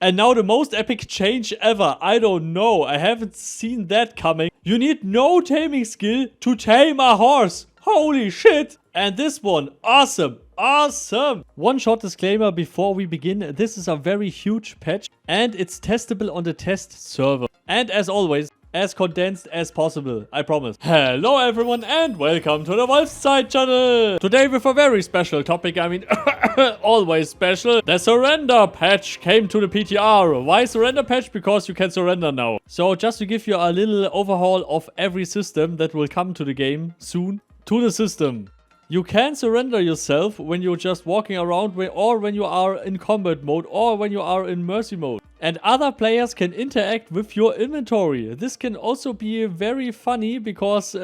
And now the most epic change ever. I don't know. I haven't seen that coming. You need no taming skill to tame a horse. Holy shit. And this one, awesome. Awesome. One short disclaimer before we begin. This is a very huge patch and it's testable on the test server. And as always, as condensed as possible, I promise. Hello everyone and welcome to the Wolfside channel. Today with a very special topic, I mean always special. The surrender patch came to the PTR. Why surrender patch? Because you can surrender now. So just to give you a little overhaul of every system that will come to the game soon. To the system. You can surrender yourself when you're just walking around or when you are in combat mode or when you are in mercy mode. And other players can interact with your inventory. This can also be very funny because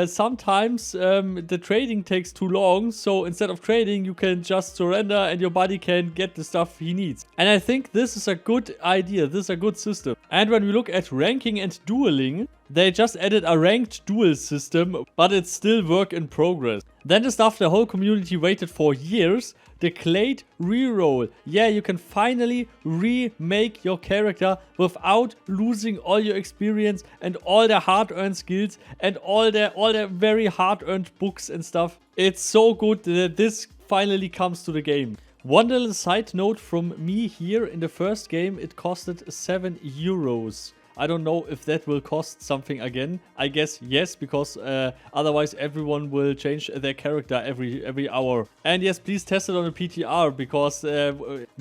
sometimes the trading takes too long. So instead of trading, you can just surrender and your buddy can get the stuff he needs. And I think this is a good idea. This is a good system. And when we look at ranking and dueling, they just added a ranked duel system, but it's still work in progress. Then the stuff the whole community waited for years, the Clade Reroll. Yeah, you can finally remake your character without losing all your experience and all the hard-earned skills and all the very hard-earned books and stuff. It's so good that this finally comes to the game. One little side note from me here, in the first game it costed 7 euros. I don't know if that will cost something again. I guess yes, because otherwise everyone will change their character every hour. And yes, please test it on the PTR because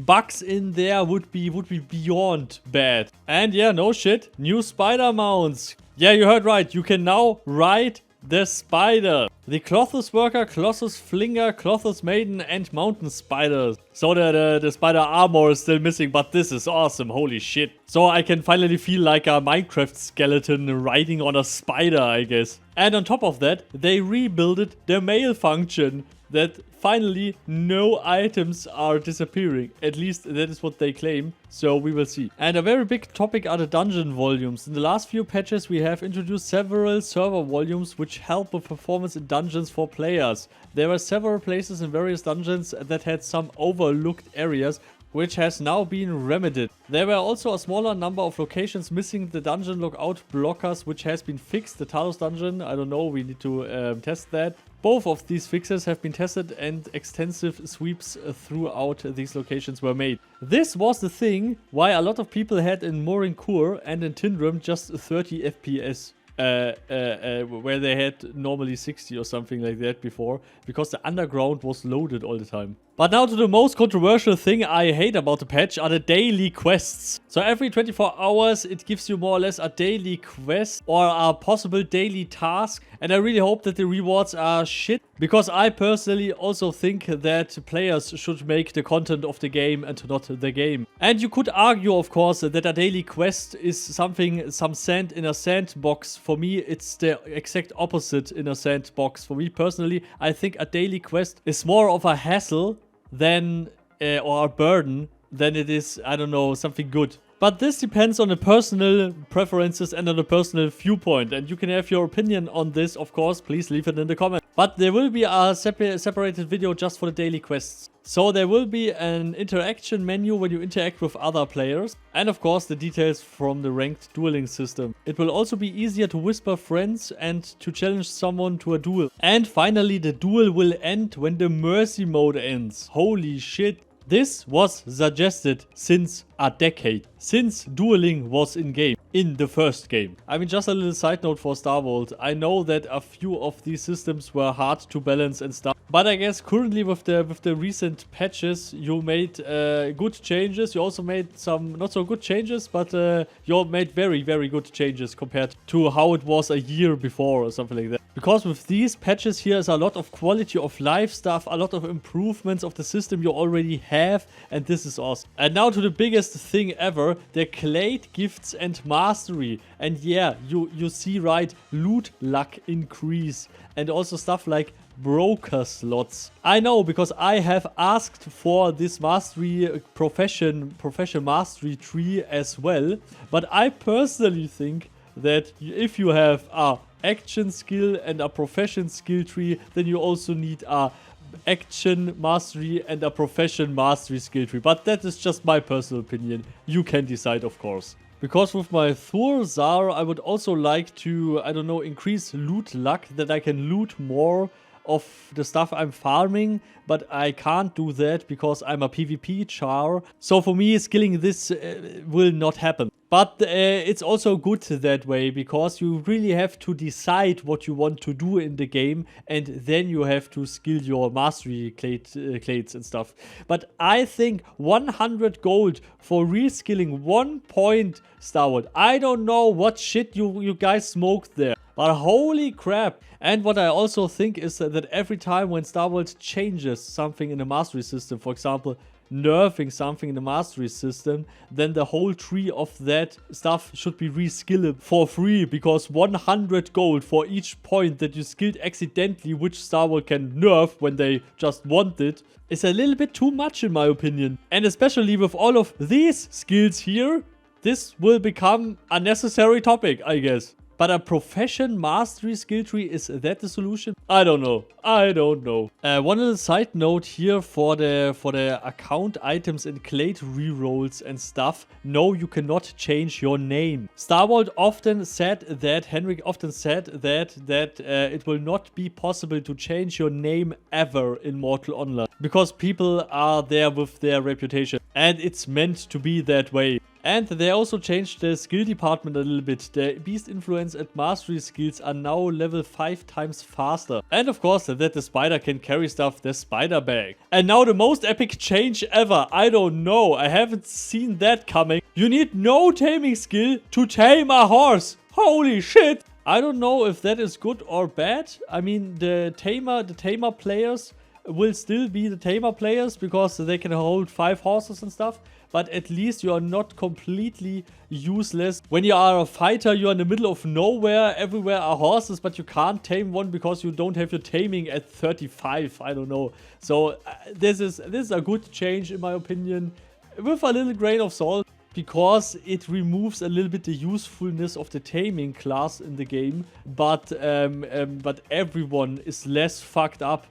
bugs in there would be beyond bad. And yeah, no shit, new spider mounts. Yeah, you heard right. You can now ride the spider. The Clothus Worker, Clothus Flinger, Clothus Maiden and Mountain Spiders. So the spider armor is still missing, but this is awesome. Holy shit. So I can finally feel like a Minecraft skeleton riding on a spider, I guess. And on top of that, they rebuilt the mail function. That finally no items are disappearing. At least that is what they claim. So we will see. And a very big topic are the dungeon volumes. In the last few patches we have introduced several server volumes which help with performance in dungeons for players. There were several places in various dungeons that had some overlooked areas, which has now been remedied. There were also a smaller number of locations missing the dungeon lookout blockers, which has been fixed. The Talos dungeon, I don't know, we need to test that. Both of these fixes have been tested and extensive sweeps throughout these locations were made. This was the thing why a lot of people had in Morincourt and in Tindrum just 30 FPS. Where they had normally 60 or something like that before, because the underground was loaded all the time. But now to the most controversial thing I hate about the patch are the daily quests. So every 24 hours it gives you more or less a daily quest or a possible daily task. And I really hope that the rewards are shit, because I personally also think that players should make the content of the game and not the game. And you could argue, of course, that a daily quest is some sand in a sandbox. For me, it's the exact opposite in a sandbox. For me personally, I think a daily quest is more of a hassle than or a burden than it is, I don't know, something good. But this depends on the personal preferences and on the personal viewpoint. And you can have your opinion on this, of course. Please leave it in the comments. But there will be a separated video just for the daily quests. So there will be an interaction menu when you interact with other players. And of course the details from the ranked dueling system. It will also be easier to whisper friends and to challenge someone to a duel. And finally the duel will end when the mercy mode ends. Holy shit. This was suggested since a decade. Since dueling was in game. In the first game. I mean, just a little side note for Star Vault. I know that a few of these systems were hard to balance and stuff. But I guess currently with the recent patches, you made good changes. You also made some not so good changes, but you made very, very good changes compared to how it was a year before or something like that. Because with these patches here is a lot of quality of life stuff, a lot of improvements of the system you already have, and this is awesome. And now to the biggest thing ever, the Clade gifts and mastery. And yeah, you see right, loot luck increase and also stuff like broker slots. I know, because I have asked for this mastery profession mastery tree as well, but I personally think that if you have a action skill and a profession skill tree, then you also need a action mastery and a profession mastery skill tree. But that is just my personal opinion. You can decide, of course. Because with my Thor Zar, I would also like to, I don't know, increase loot luck, that I can loot more of the stuff I'm farming, but I can't do that because I'm a PvP char. So for me, skilling this will not happen. But it's also good that way, because you really have to decide what you want to do in the game, and then you have to skill your mastery clades and stuff. But I think 100 gold for reskilling 1 point, Starwood. I don't know what shit you guys smoked there, but holy crap. And what I also think is that every time when Star Wars changes something in the mastery system, for example, nerfing something in the mastery system, then the whole tree of that stuff should be reskilled for free, because 100 gold for each point that you skilled accidentally, which Star Wars can nerf when they just want it, is a little bit too much in my opinion. And especially with all of these skills here, this will become a necessary topic, I guess. But a profession mastery skill tree, is that the solution? I don't know. I don't know. One little side note here for the account items and clade rerolls and stuff. No, you cannot change your name. Starwold often said that, Henrik often said that it will not be possible to change your name ever in Mortal Online, because people are there with their reputation, and it's meant to be that way. And they also changed the skill department a little bit. The Beast Influence and Mastery skills are now level 5 times faster. And of course, that the spider can carry stuff, the spider bag. And now the most epic change ever. I don't know. I haven't seen that coming. You need no taming skill to tame a horse. Holy shit. I don't know if that is good or bad. I mean, the tamer players will still be the tamer players, because they can hold 5 horses and stuff. But at least you are not completely useless. When you are a fighter, you are in the middle of nowhere. Everywhere are horses, but you can't tame one because you don't have your taming at 35. I don't know. So this is a good change in my opinion, with a little grain of salt, because it removes a little bit the usefulness of the taming class in the game. But everyone is less fucked up,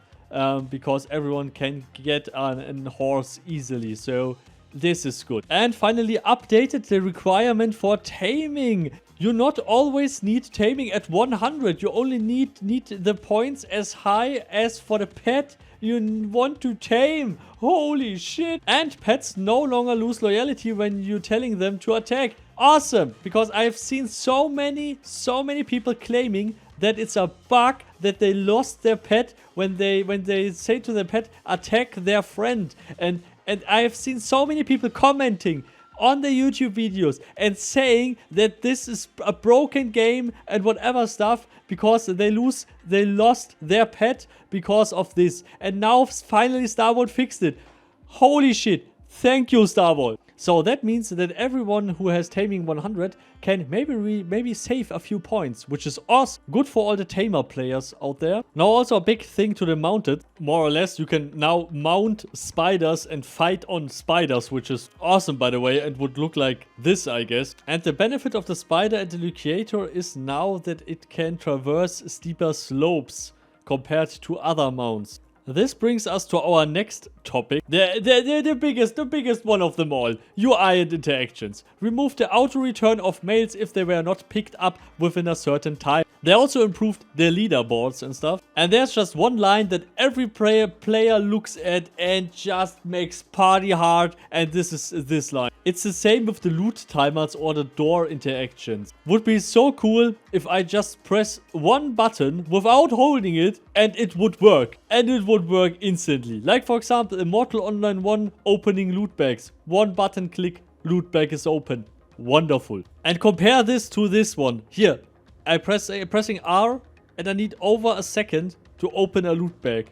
because everyone can get a horse easily. So this is good. And finally updated the requirement for taming. You not always need taming at 100. You only need the points as high as for the pet you want to tame. Holy shit. And pets no longer lose loyalty when you're telling them to attack. Awesome. Because I've seen so many people claiming that it's a bug, that they lost their pet when they say to their pet, attack their friend. And I have seen so many people commenting on the YouTube videos and saying that this is a broken game and whatever stuff, because they lost their pet because of this. And now finally Starwold fixed it. Holy shit. Thank you, Starwold. So that means that everyone who has taming 100 can maybe save a few points, which is awesome. Good for all the tamer players out there. Now also a big thing to the mounted. More or less, you can now mount spiders and fight on spiders, which is awesome, by the way, and would look like this, I guess. And the benefit of the spider and the Luciator is now that it can traverse steeper slopes compared to other mounts. This brings us to our next topic, the biggest one of them all, UI and interactions. Remove the auto return of mails if they were not picked up within a certain time. They also improved the leaderboards and stuff. And there's just one line that every player looks at and just makes party hard, and this is this line. It's the same with the loot timers or the door interactions. Would be so cool if I just press one button without holding it and it would work. And it would work instantly. Like for example, Immortal Online 1 opening loot bags. One button click, loot bag is open. Wonderful. And compare this to this one. Here, I pressing R and I need over a second to open a loot bag.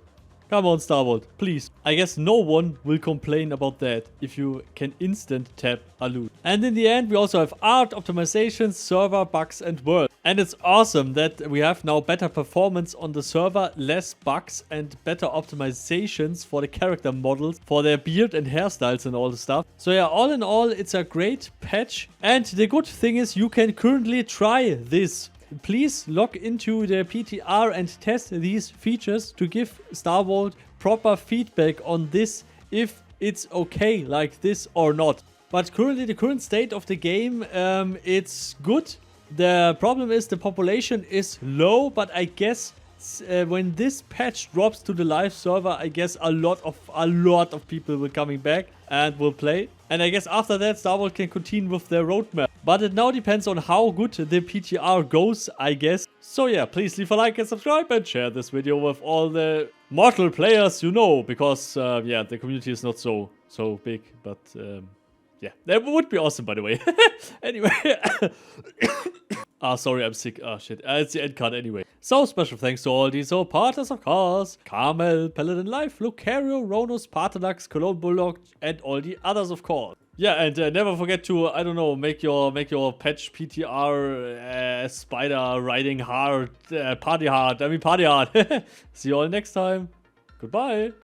Come on, Starwold, please. I guess no one will complain about that if you can instant tap a loot. And in the end, we also have art, optimizations, server, bugs, and world. And it's awesome that we have now better performance on the server, less bugs, and better optimizations for the character models, for their beard and hairstyles and all the stuff. So yeah, all in all, it's a great patch. And the good thing is you can currently try this. Please log into the PTR and test these features to give Starwold proper feedback on this, if it's okay like this or not. But currently, the current state of the game, it's good. The problem is the population is low, but I guess when this patch drops to the live server, I guess a lot of people will coming back and will play. And I guess after that, Star Wars can continue with their roadmap. But it now depends on how good the PTR goes, I guess. So yeah, please leave a like and subscribe and share this video with all the mortal players you know, because yeah, the community is not so big, but yeah, that would be awesome, by the way. Anyway. Sorry, I'm sick. Shit. It's the end card anyway. So, special thanks to all these partners, of course. Carmel, Paladin Life, Lucario, Ronus, Partanax, Cologne Bulldog, and all the others, of course. Yeah, and never forget to, I don't know, make your patch PTR spider riding hard, party hard. See you all next time. Goodbye.